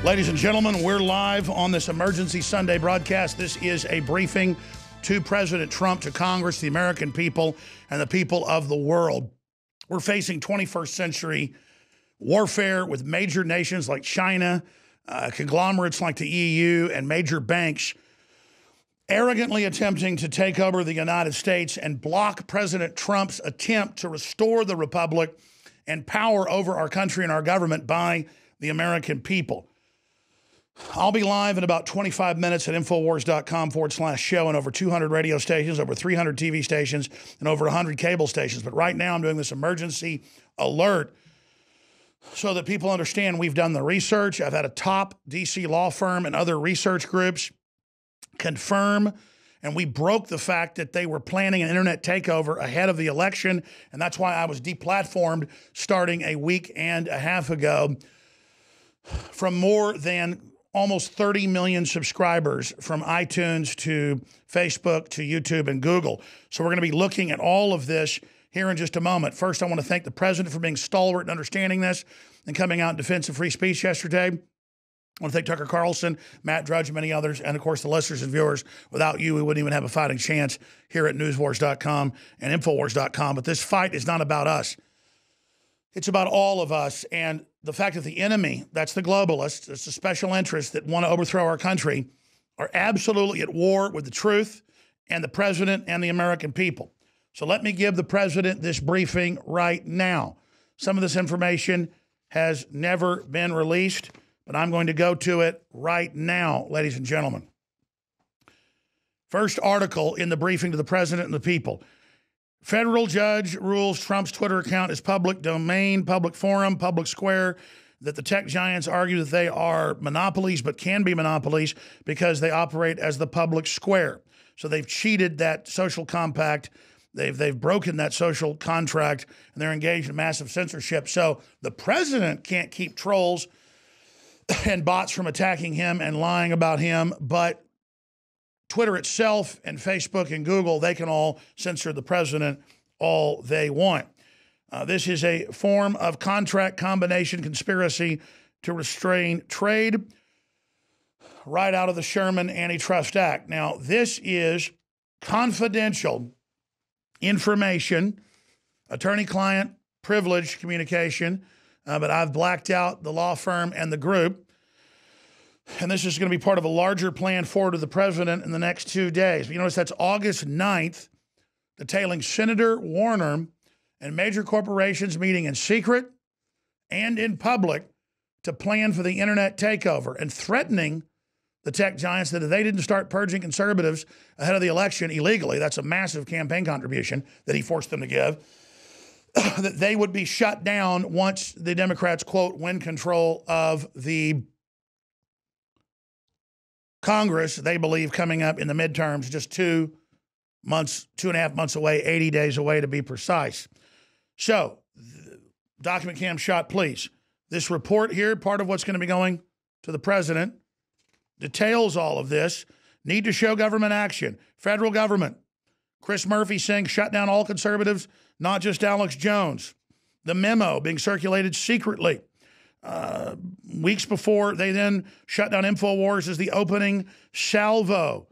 Ladies and gentlemen, we're live on this emergency Sunday broadcast. This is a briefing to President Trump, to Congress, the American people, and the people of the world. We're facing 21st century warfare with major nations like China, conglomerates like the EU, and major banks arrogantly attempting to take over the United States and block President Trump's attempt to restore the republic and power over our country and our government by the American people. I'll be live in about 25 minutes at Infowars.com/show and over 200 radio stations, over 300 TV stations, and over 100 cable stations. But right now I'm doing this emergency alert so that people understand we've done the research. I've had a top DC law firm and other research groups confirm, and we broke the fact that they were planning an internet takeover ahead of the election, and that's why I was deplatformed starting a week and a half ago from more than almost 30 million subscribers, from iTunes to Facebook to YouTube and Google. So we're going to be looking at all of this here in just a moment. First, I want to thank the president for being stalwart in understanding this and coming out in defense of free speech yesterday. I want to thank Tucker Carlson, Matt Drudge, and many others, and of course the listeners and viewers. Without you, we wouldn't even have a fighting chance here at newswars.com and infowars.com. But this fight is not about us. It's about all of us, and the fact that the enemy, that's the globalists, it's the special interests that want to overthrow our country, are absolutely at war with the truth and the president and the American people. So let me give the president this briefing right now. Some of this information has never been released, but I'm going to go to it right now, ladies and gentlemen. First article in the briefing to the president and the people. Federal judge rules Trump's Twitter account is public domain, public forum, public square, that the tech giants argue that they are monopolies but can be monopolies because they operate as the public square. So they've cheated that social compact. They've broken that social contract, and they're engaged in massive censorship. So the president can't keep trolls and bots from attacking him and lying about him, but Twitter itself and Facebook and Google, they can all censor the president all they want. This is a form of contract combination conspiracy to restrain trade right out of the Sherman Antitrust Act. Now, this is confidential information, attorney-client privilege communication, but I've blacked out the law firm and the group. And this is going to be part of a larger plan forward to the president in the next 2 days. But you notice that's August 9th, detailing Senator Warner and major corporations meeting in secret and in public to plan for the internet takeover and threatening the tech giants that if they didn't start purging conservatives ahead of the election illegally, that's a massive campaign contribution that he forced them to give, that they would be shut down once the Democrats, quote, win control of the Congress, they believe, coming up in the midterms, just 2 months, 2.5 months away, 80 days away to be precise. So, document cam shot, please. This report here, part of what's going to be going to the president, details all of this. Need to show government action. Federal government. Chris Murphy saying shut down all conservatives, not just Alex Jones. The memo being circulated secretly. Weeks before they then shut down InfoWars as the opening salvo.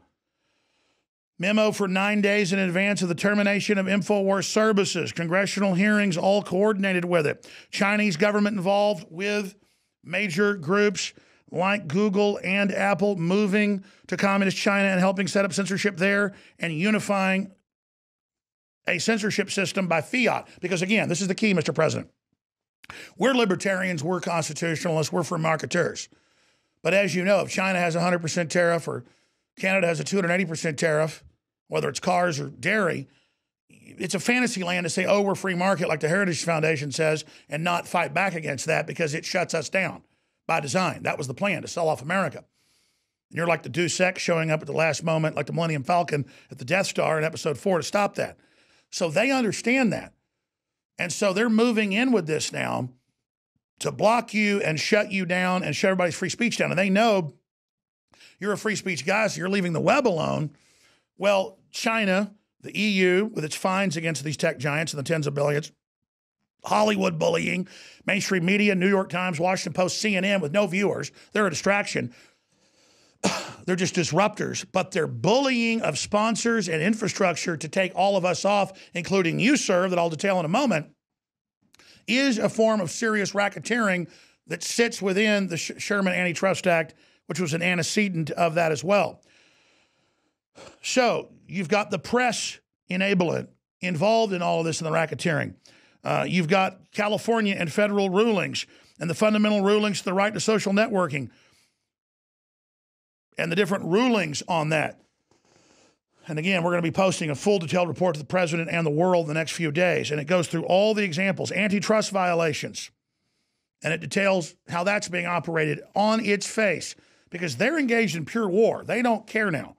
Memo for 9 days in advance of the termination of InfoWars services. Congressional hearings all coordinated with it. Chinese government involved with major groups like Google and Apple moving to communist China and helping set up censorship there and unifying a censorship system by fiat. Because again, this is the key, Mr. President. We're libertarians, we're constitutionalists, we're free marketeurs. But as you know, if China has a 100% tariff or Canada has a 280% tariff, whether it's cars or dairy, it's a fantasy land to say, oh, we're free market like the Heritage Foundation says, and not fight back against that because it shuts us down by design. That was the plan, to sell off America. And you're like the Deus Ex showing up at the last moment, like the Millennium Falcon at the Death Star in episode 4 to stop that. So they understand that. And so they're moving in with this now to block you and shut you down and shut everybody's free speech down. And they know you're a free speech guy, so you're leaving the web alone. Well, China, the EU, with its fines against these tech giants in the tens of billions, Hollywood bullying, mainstream media, New York Times, Washington Post, CNN with no viewers. They're a distraction. They're just disruptors, but they're bullying of sponsors and infrastructure to take all of us off, including you, sir, that I'll detail in a moment, is a form of serious racketeering that sits within the Sherman Antitrust Act, which was an antecedent of that as well. So you've got the press enablement involved in all of this in the racketeering. You've got California and federal rulings and the fundamental rulings to the right to social networking and the different rulings on that. And again, we're going to be posting a full detailed report to the president and the world in the next few days. And it goes through all the examples, antitrust violations, and it details how that's being operated on its face because they're engaged in pure war. They don't care now.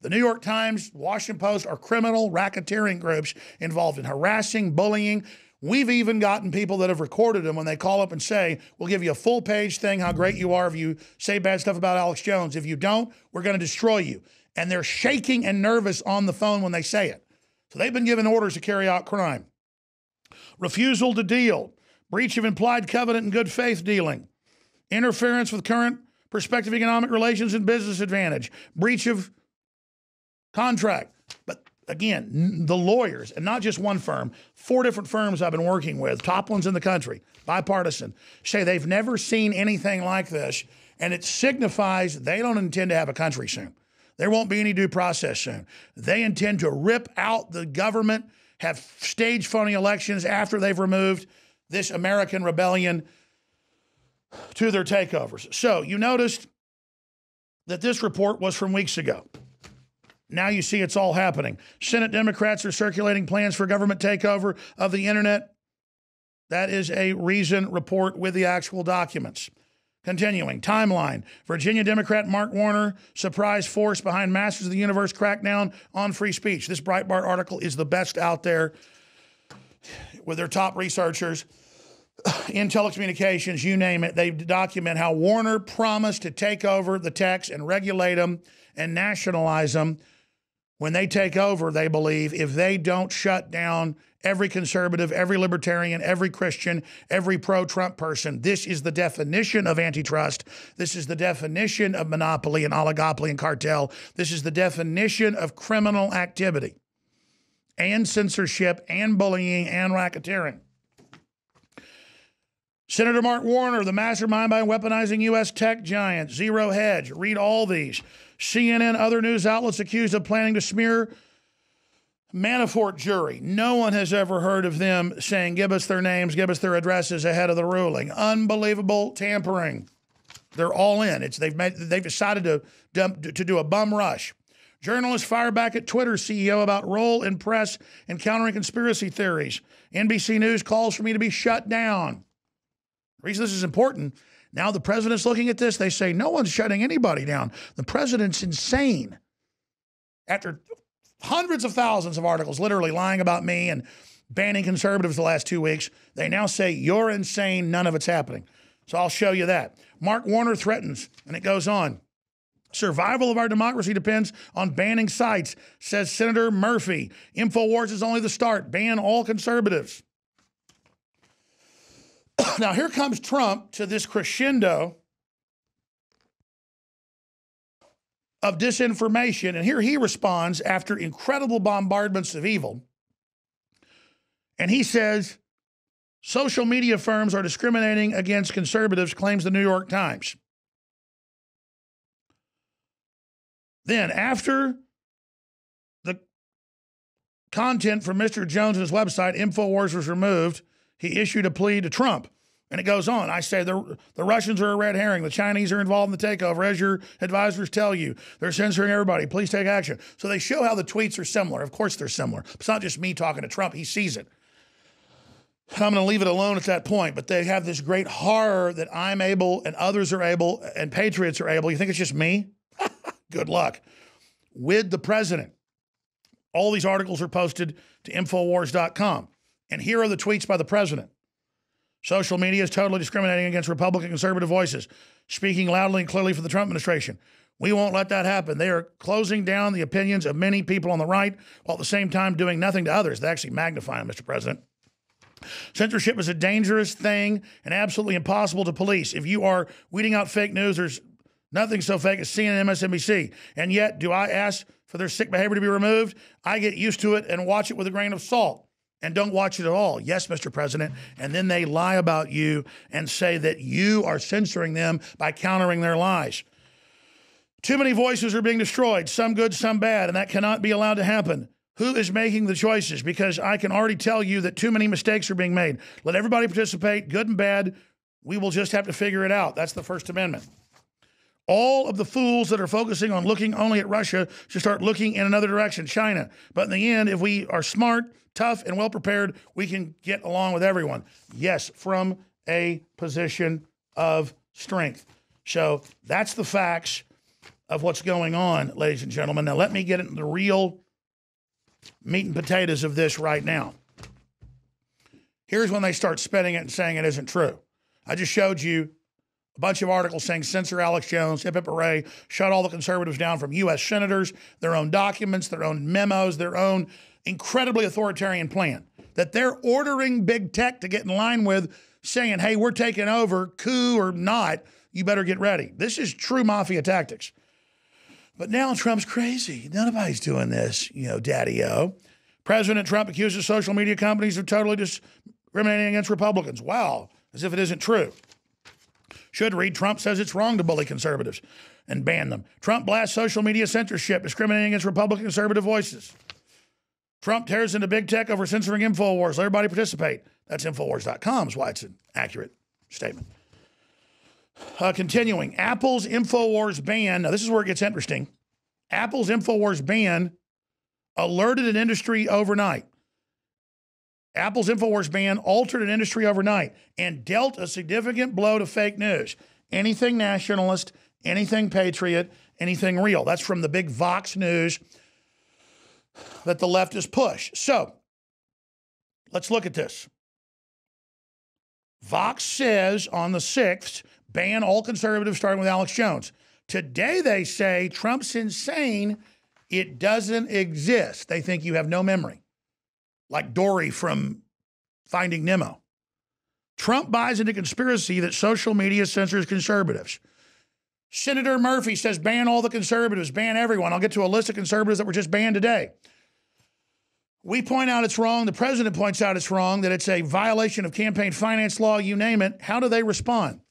The New York Times, Washington Post are criminal racketeering groups involved in harassing, bullying. We've even gotten people that have recorded them when they call up and say, we'll give you a full page thing, how great you are if you say bad stuff about Alex Jones. If you don't, we're going to destroy you. And they're shaking and nervous on the phone when they say it. So they've been given orders to carry out crime. Refusal to deal, breach of implied covenant and good faith dealing, interference with current prospective economic relations and business advantage, breach of contract. But again, the lawyers, and not just one firm, 4 different firms I've been working with, top ones in the country, bipartisan, say they've never seen anything like this, and it signifies they don't intend to have a country soon. There won't be any due process soon. They intend to rip out the government, have staged phony elections after they've removed this American rebellion to their takeovers. So you noticed that this report was from weeks ago. Now you see it's all happening. Senate Democrats are circulating plans for government takeover of the internet. That is a Reason report with the actual documents. Continuing, timeline. Virginia Democrat Mark Warner, surprise force behind Masters of the Universe crackdown on free speech. This Breitbart article is the best out there with their top researchers in telecommunications, you name it. They document how Warner promised to take over the techs and regulate them and nationalize them. When they take over, they believe, if they don't shut down every conservative, every libertarian, every Christian, every pro-Trump person, this is the definition of antitrust. This is the definition of monopoly and oligopoly and cartel. This is the definition of criminal activity and censorship and bullying and racketeering. Senator Mark Warner, the mastermind by weaponizing U.S. tech giant, Zero Hedge. Read all these. CNN, other news outlets accused of planning to smear Manafort jury. No one has ever heard of them saying, give us their names, give us their addresses ahead of the ruling. Unbelievable tampering. They're all in. They've decided to do a bum rush. Journalists fire back at Twitter CEO about role in press and countering conspiracy theories. NBC News calls for me to be shut down. The reason this is important, now the president's looking at this, they say no one's shutting anybody down. The president's insane. After hundreds of thousands of articles literally lying about me and banning conservatives the last 2 weeks, they now say you're insane, none of it's happening. So I'll show you that. Mark Warner threatens, and it goes on. Survival of our democracy depends on banning sites, says Senator Murphy. InfoWars is only the start. Ban all conservatives. Now, here comes Trump to this crescendo of disinformation, and here he responds after incredible bombardments of evil. And he says, social media firms are discriminating against conservatives, claims the New York Times. Then, after the content from Mr. Jones's website, InfoWars, was removed, he issued a plea to Trump. And it goes on. I say the Russians are a red herring. The Chinese are involved in the takeover, as your advisors tell you. They're censoring everybody. Please take action. So they show how the tweets are similar. Of course they're similar. It's not just me talking to Trump. He sees it. And I'm going to leave it alone at that point. But they have this great horror that I'm able and others are able and patriots are able. You think it's just me? Good luck. With the president. All these articles are posted to Infowars.com. And here are the tweets by the president. Social media is totally discriminating against Republican conservative voices, speaking loudly and clearly for the Trump administration. We won't let that happen. They are closing down the opinions of many people on the right while at the same time doing nothing to others. They actually magnify them, Mr. President. Censorship is a dangerous thing and absolutely impossible to police. If you are weeding out fake news, there's nothing so fake as CNN and MSNBC. And yet, do I ask for their sick behavior to be removed? I get used to it and watch it with a grain of salt and don't watch it at all. Yes, Mr. President. And then they lie about you and say that you are censoring them by countering their lies. Too many voices are being destroyed, some good, some bad, and that cannot be allowed to happen. Who is making the choices? Because I can already tell you that too many mistakes are being made. Let everybody participate, good and bad. We will just have to figure it out. That's the First Amendment. All of the fools that are focusing on looking only at Russia should start looking in another direction, China. But in the end, if we are smart, tough, and well-prepared, we can get along with everyone. Yes, from a position of strength. So that's the facts of what's going on, ladies and gentlemen. Now let me get into the real meat and potatoes of this right now. Here's when they start spinning it and saying it isn't true. I just showed you a bunch of articles saying censor Alex Jones, hip hip hooray, shut all the conservatives down from U.S. senators, their own documents, their own memos, their own incredibly authoritarian plan that they're ordering big tech to get in line with, saying, hey, we're taking over, coup or not, you better get ready. This is true mafia tactics. But now Trump's crazy. Nobody's doing this, daddy-o. President Trump accuses social media companies of totally discriminating against Republicans. Wow, as if it isn't true. Should read, Trump says it's wrong to bully conservatives and ban them. Trump blasts social media censorship, discriminating against Republican conservative voices. Trump tears into big tech over censoring InfoWars. Let everybody participate. That's Infowars.com is why it's an accurate statement. Continuing, Apple's InfoWars ban. Now, this is where it gets interesting. Apple's InfoWars ban alerted an industry overnight. Apple's InfoWars ban altered an industry overnight and dealt a significant blow to fake news. Anything nationalist, anything patriot, anything real. That's from the big Vox News that the leftists push. So, let's look at this. Vox says on the 6th, ban all conservatives starting with Alex Jones. Today they say Trump's insane. It doesn't exist. They think you have no memory. Like Dory from Finding Nemo. Trump buys into conspiracy that social media censors conservatives. Senator Murphy says ban all the conservatives, ban everyone. I'll get to a list of conservatives that were just banned today. We point out it's wrong. The president points out it's wrong, that it's a violation of campaign finance law, you name it. How do they respond?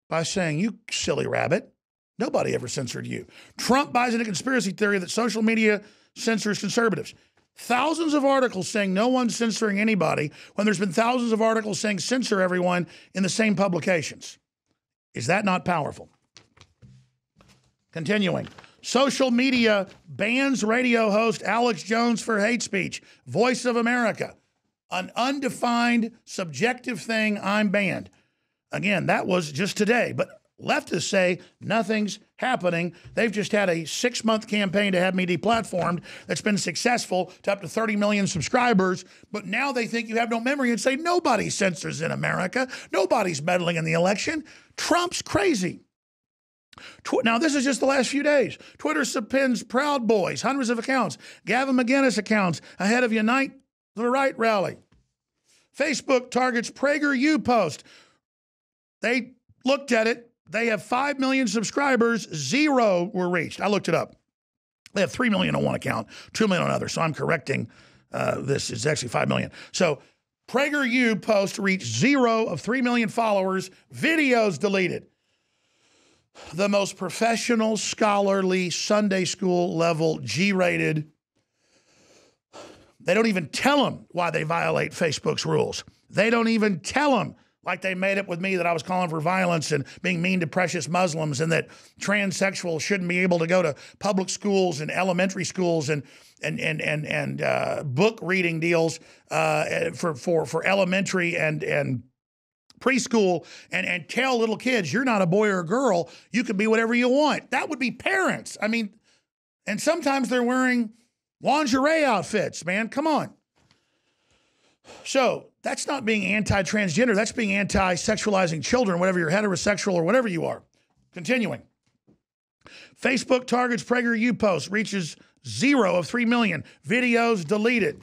By saying, you silly rabbit, nobody ever censored you. Trump buys into conspiracy theory that social media censors conservatives. Thousands of articles saying no one's censoring anybody when there's been thousands of articles saying censor everyone in the same publications. Is that not powerful? Continuing. Social media bans radio host Alex Jones for hate speech. Voice of America. An undefined, subjective thing, I'm banned. Again, that was just today, but leftists say nothing's happening. They've just had a 6-month campaign to have me deplatformed that's been successful to up to 30 million subscribers, but now they think you have no memory and say nobody censors in America. Nobody's meddling in the election. Trump's crazy. Now, this is just the last few days. Twitter subpoenas Proud Boys, hundreds of accounts. Gavin McInnes accounts ahead of Unite the Right rally. Facebook targets PragerU post. They looked at it. They have 5 million subscribers. 0 were reached. I looked it up. They have 3 million on one account, 2 million on another. So I'm correcting this. It's actually 5 million. So PragerU post reached 0 of 3 million followers. Videos deleted. The most professional, scholarly, Sunday school level, G-rated. They don't even tell them why they violate Facebook's rules. They don't even tell them, like they made up with me, that I was calling for violence and being mean to precious Muslims and that transsexuals shouldn't be able to go to public schools and elementary schools and book reading deals for elementary and preschool and tell little kids, you're not a boy or a girl, you can be whatever you want. That would be parents. I mean, and sometimes they're wearing lingerie outfits, man. Come on. So that's not being anti-transgender. That's being anti-sexualizing children, whatever you're heterosexual or whatever you are. Continuing. Facebook targets PragerU post, reaches 0 of 3 million. Videos deleted.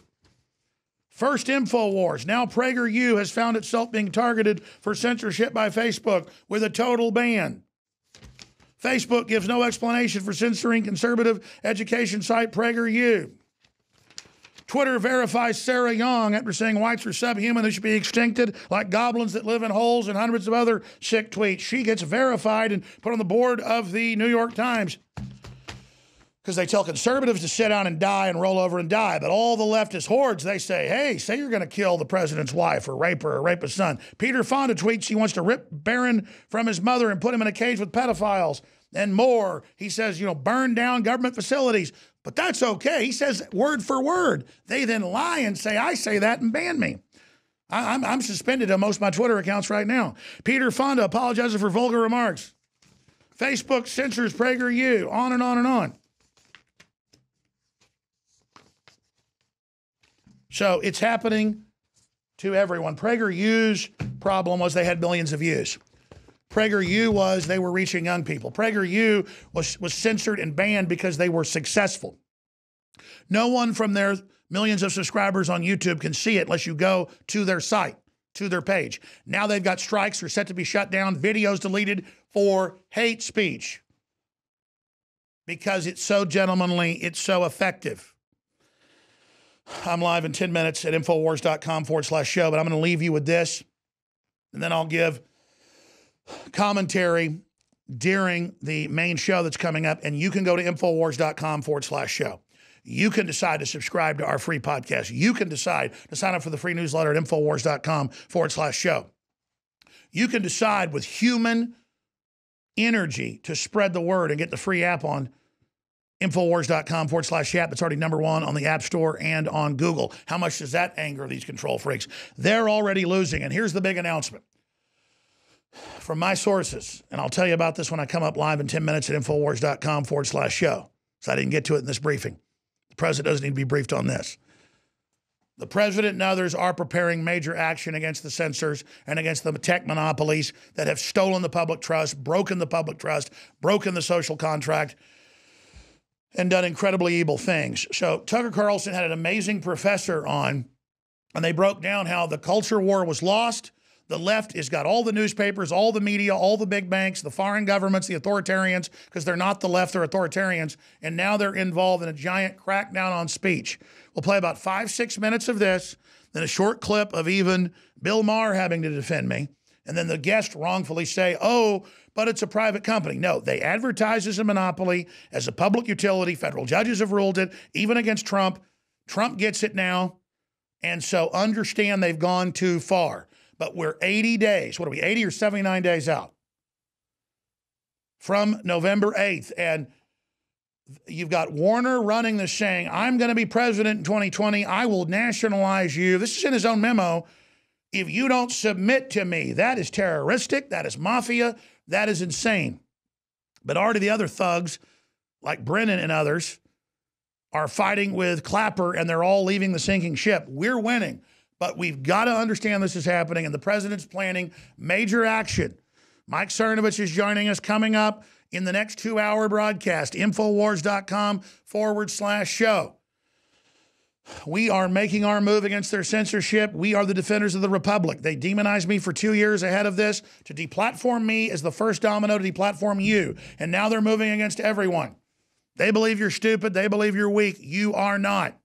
First InfoWars. Now PragerU has found itself being targeted for censorship by Facebook with a total ban. Facebook gives no explanation for censoring conservative education site PragerU. Twitter verifies Sarah Young after saying whites are subhuman who should be extincted like goblins that live in holes, and hundreds of other sick tweets. She gets verified and put on the board of the New York Times because they tell conservatives to sit down and die and roll over and die. But all the leftist hordes, they say, hey, say you're going to kill the president's wife or rape her or rape his son. Peter Fonda tweets he wants to rip Barron from his mother and put him in a cage with pedophiles and more. He says, burn down government facilities. But that's okay. He says word for word. They then lie and say, I say that, and ban me. I'm suspended on most of my Twitter accounts right now. Peter Fonda apologizes for vulgar remarks. Facebook censors PragerU, on and on and on. So it's happening to everyone. PragerU's problem was they had millions of views. PragerU was they were reaching young people. PragerU was censored and banned because they were successful. No one from their millions of subscribers on YouTube can see it unless you go to their site, to their page. Now they've got strikes, are set to be shut down, videos deleted for hate speech because it's so gentlemanly, it's so effective. I'm live in 10 minutes at Infowars.com/show, but I'm going to leave you with this, and then I'll give commentary during the main show that's coming up, and you can go to Infowars.com/show. You can decide to subscribe to our free podcast. You can decide to sign up for the free newsletter at Infowars.com/show. You can decide with human energy to spread the word and get the free app on Infowars.com/app. It's already #1 on the App Store and on Google. How much does that anger these control freaks? They're already losing. And here's the big announcement from my sources. And I'll tell you about this when I come up live in 10 minutes at Infowars.com/show. So I didn't get to it in this briefing. The president doesn't need to be briefed on this. The president and others are preparing major action against the censors and against the tech monopolies that have stolen the public trust, broken the public trust, broken the social contract, and done incredibly evil things. So Tucker Carlson had an amazing professor on, and they broke down how the culture war was lost. The left has got all the newspapers, all the media, all the big banks, the foreign governments, the authoritarians, because they're not the left, they're authoritarians, and now they're involved in a giant crackdown on speech. We'll play about 5-6 minutes of this, then a short clip of even Bill Maher having to defend me, and then the guest wrongfully say, oh, but it's a private company. No, they advertise as a monopoly, as a public utility. Federal judges have ruled it, even against Trump. Trump gets it now, and so understand they've gone too far. But we're 80 days, 80 or 79 days out from November 8th. And you've got Warner running this saying, I'm going to be president in 2020. I will nationalize you. This is in his own memo. If you don't submit to me, that is terroristic. That is mafia. That is insane. But already the other thugs, like Brennan and others, are fighting with Clapper, and they're all leaving the sinking ship. We're winning. But we've got to understand this is happening, and the president's planning major action. Mike Cernovich is joining us coming up in the next 2-hour broadcast, Infowars.com/show. We are making our move against their censorship. We are the defenders of the republic. They demonized me for 2 years ahead of this to deplatform me as the first domino to deplatform you. And now they're moving against everyone. They believe you're stupid. They believe you're weak. You are not.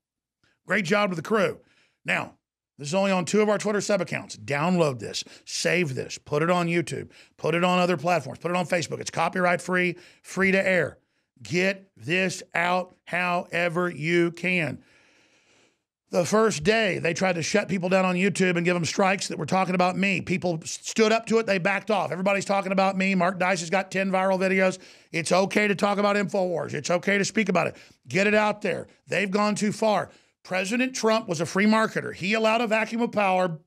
Great job to the crew. Now, this is only on 2 of our Twitter sub-accounts. Download this, save this, put it on YouTube, put it on other platforms, put it on Facebook. It's copyright free, free to air. Get this out however you can. The first day, they tried to shut people down on YouTube and give them strikes that were talking about me. People stood up to it. They backed off. Everybody's talking about me. Mark Dice has got 10 viral videos. It's okay to talk about InfoWars. It's okay to speak about it. Get it out there. They've gone too far. President Trump was a free marketer. He allowed a vacuum of power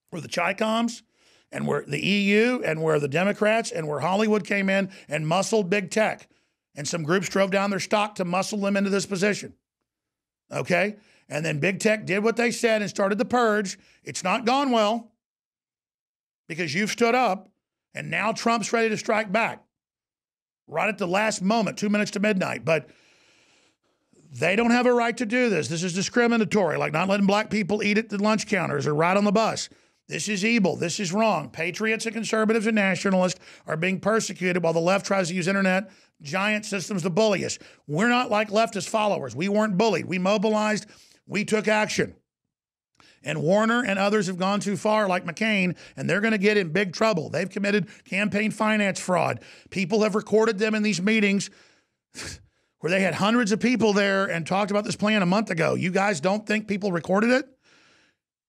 where the Chi-Coms and where the EU and where the Democrats and where Hollywood came in and muscled big tech. And some groups drove down their stock to muscle them into this position. Okay? And then big tech did what they said and started the purge. It's not gone well because you've stood up, and now Trump's ready to strike back right at the last moment, 2 minutes to midnight. But They don't have a right to do this. This is discriminatory, like not letting black people eat at the lunch counters or ride on the bus. This is evil. This is wrong. Patriots and conservatives and nationalists are being persecuted while the left tries to use internet giant systems to bully us. We're not like leftist followers. We weren't bullied. We mobilized. We took action. And Warner and others have gone too far, like McCain, and they're going to get in big trouble. They've committed campaign finance fraud. People have recorded them in these meetings where they had hundreds of people there and talked about this plan a month ago. You guys don't think people recorded it?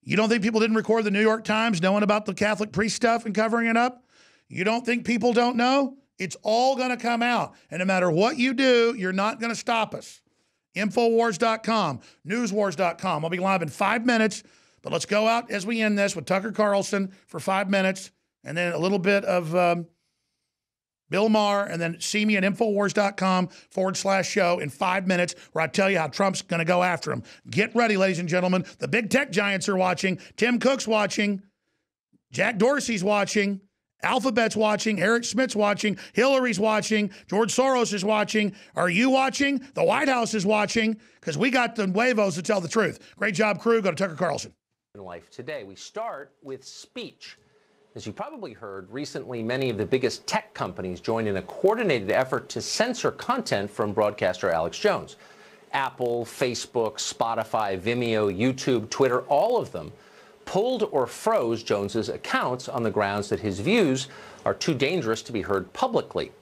You don't think people didn't record the New York Times knowing about the Catholic priest stuff and covering it up? You don't think people don't know? It's all going to come out. And no matter what you do, you're not going to stop us. Infowars.com, newswars.com. I'll be live in 5 minutes, but let's go out as we end this with Tucker Carlson for 5 minutes and then a little bit of Bill Maher, and then see me at Infowars.com/show in 5 minutes where I tell you how Trump's going to go after him. Get ready, ladies and gentlemen. The big tech giants are watching. Tim Cook's watching. Jack Dorsey's watching. Alphabet's watching. Eric Schmidt's watching. Hillary's watching. George Soros is watching. Are you watching? The White House is watching because we got the huevos to tell the truth. Great job, crew. Go to Tucker Carlson. In life today, we start with speech. As you probably heard, recently many of the biggest tech companies joined in a coordinated effort to censor content from broadcaster Alex Jones. Apple, Facebook, Spotify, Vimeo, YouTube, Twitter, all of them pulled or froze Jones's accounts on the grounds that his views are too dangerous to be heard publicly.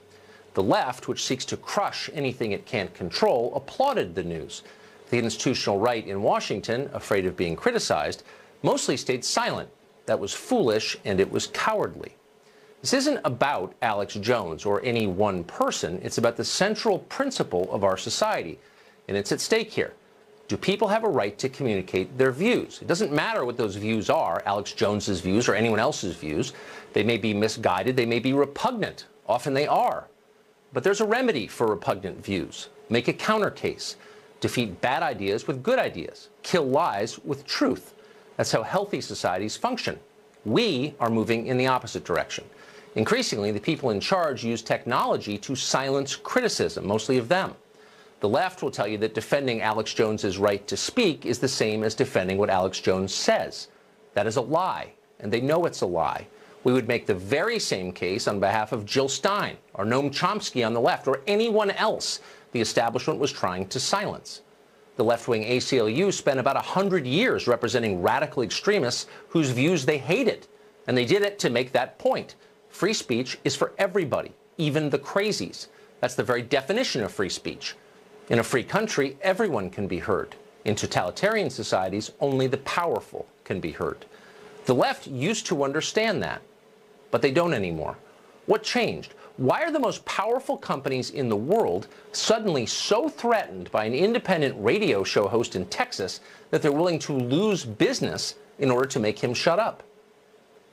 The left, which seeks to crush anything it can't control, applauded the news. The institutional right in Washington, afraid of being criticized, mostly stayed silent. That was foolish and it was cowardly. This isn't about Alex Jones or any one person. It's about the central principle of our society, and it's at stake here. Do people have a right to communicate their views? It doesn't matter what those views are, Alex Jones's views or anyone else's views. They may be misguided, they may be repugnant. Often they are. But there's a remedy for repugnant views. Make a counter case. Defeat bad ideas with good ideas. Kill lies with truth. That's how healthy societies function. We are moving in the opposite direction. Increasingly, the people in charge use technology to silence criticism, mostly of them. The left will tell you that defending Alex Jones's right to speak is the same as defending what Alex Jones says. That is a lie, and they know it's a lie. We would make the very same case on behalf of Jill Stein or Noam Chomsky on the left or anyone else the establishment was trying to silence. The left-wing ACLU spent about 100 years representing radical extremists whose views they hated. And they did it to make that point. Free speech is for everybody, even the crazies. That's the very definition of free speech. In a free country, everyone can be heard. In totalitarian societies, only the powerful can be heard. The left used to understand that, but they don't anymore. What changed? Why are the most powerful companies in the world suddenly so threatened by an independent radio show host in Texas that they're willing to lose business in order to make him shut up?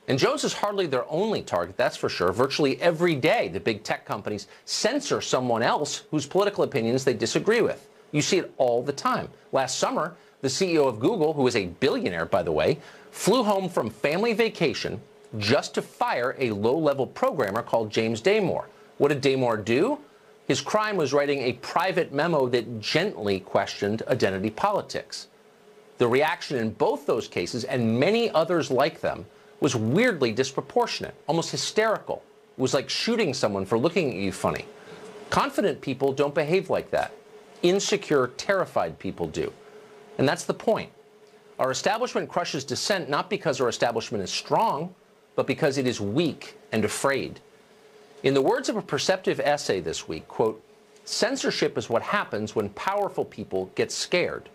And Jones is hardly their only target, that's for sure. Virtually every day, the big tech companies censor someone else whose political opinions they disagree with. You see it all the time. Last summer, the CEO of Google, who is a billionaire, by the way, flew home from family vacation just to fire a low-level programmer called James Damore. What did Damore do? His crime was writing a private memo that gently questioned identity politics. The reaction in both those cases, and many others like them, was weirdly disproportionate, almost hysterical. It was like shooting someone for looking at you funny. Confident people don't behave like that. Insecure, terrified people do. And that's the point. Our establishment crushes dissent not because our establishment is strong, but because it is weak and afraid. In the words of a Perceptive essay this week, quote, "Censorship is what happens when powerful people get scared."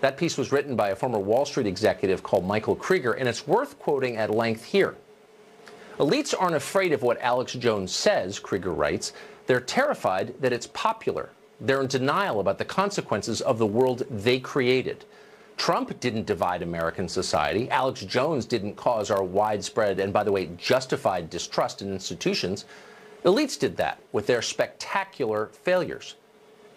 That piece was written by a former Wall Street executive called Michael Krieger, and it's worth quoting at length here. Elites aren't afraid of what Alex Jones says, Krieger writes. They're terrified that it's popular. They're in denial about the consequences of the world they created. Trump didn't divide American society. Alex Jones didn't cause our widespread and, by the way, justified distrust in institutions. Elites did that with their spectacular failures.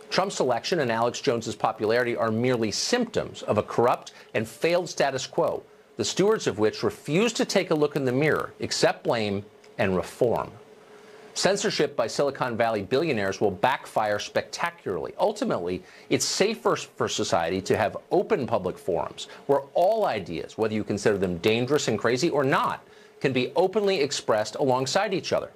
Trump's election and Alex Jones's popularity are merely symptoms of a corrupt and failed status quo, the stewards of which refuse to take a look in the mirror, accept blame, and reform. Censorship by Silicon Valley billionaires will backfire spectacularly. Ultimately, it's safer for society to have open public forums where all ideas, whether you consider them dangerous and crazy or not, can be openly expressed alongside each other.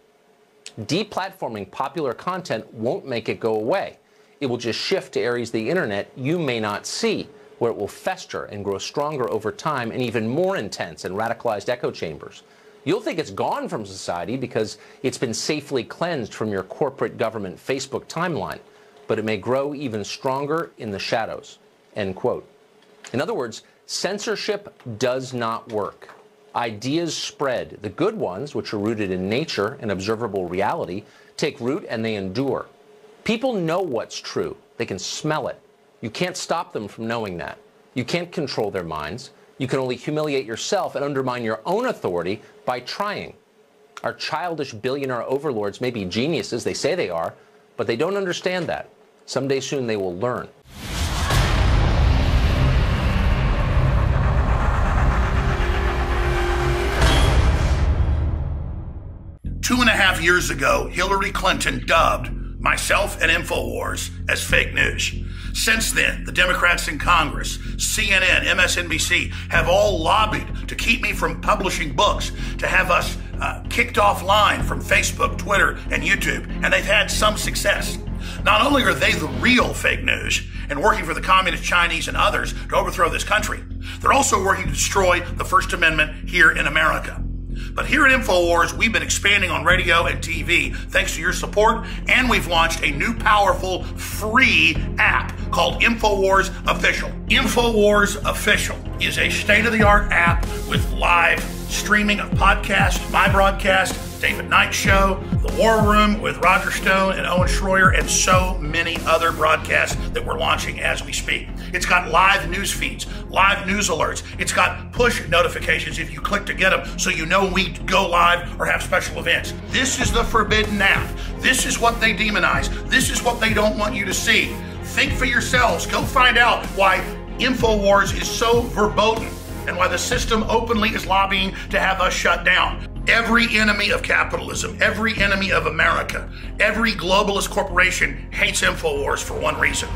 Deplatforming popular content won't make it go away. It will just shift to areas of the internet you may not see, where it will fester and grow stronger over time and even more intense and radicalized echo chambers. You'll think it's gone from society because it's been safely cleansed from your corporate government Facebook timeline, but it may grow even stronger in the shadows, end quote. In other words, censorship does not work. Ideas spread. The good ones, which are rooted in nature and observable reality, take root and they endure. People know what's true. They can smell it. You can't stop them from knowing that. You can't control their minds. You can only humiliate yourself and undermine your own authority by trying. Our childish billionaire overlords may be geniuses, they say they are, but they don't understand that. Someday soon they will learn. Two and a half years ago, Hillary Clinton dubbed myself and InfoWars as fake news. Since then, the Democrats in Congress, CNN, MSNBC have all lobbied to keep me from publishing books, to have us kicked offline from Facebook, Twitter, and YouTube, and they've had some success. Not only are they the real fake news and working for the Communist Chinese and others to overthrow this country, they're also working to destroy the First Amendment here in America. But here at InfoWars, we've been expanding on radio and TV thanks to your support, and we've launched a new powerful free app called InfoWars Official. InfoWars Official is a state-of-the-art app with live streaming of podcasts, my broadcast, David Knight's show, The War Room with Roger Stone and Owen Schroyer, and so many other broadcasts that we're launching as we speak. It's got live news feeds, live news alerts. It's got push notifications if you click to get them so you know when we go live or have special events. This is the forbidden app. This is what they demonize. This is what they don't want you to see. Think for yourselves. Go find out why InfoWars is so verboten and why the system openly is lobbying to have us shut down. Every enemy of capitalism, every enemy of America, every globalist corporation hates InfoWars for one reason.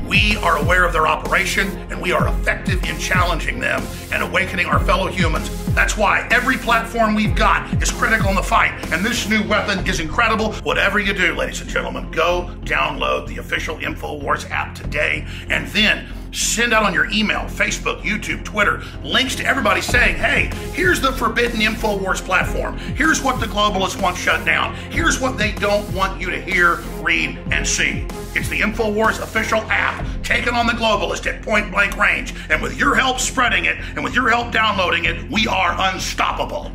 We are aware of their operation, and we are effective in challenging them and awakening our fellow humans. That's why every platform we've got is critical in the fight, and this new weapon is incredible. Whatever you do, ladies and gentlemen, go download the official InfoWars app today, and then send out on your email, Facebook, YouTube, Twitter, links to everybody saying, hey, here's the forbidden InfoWars platform. Here's what the globalists want shut down. Here's what they don't want you to hear, read, and see. It's the InfoWars official app taken on the globalist at point blank range. And with your help spreading it and with your help downloading it, we are unstoppable.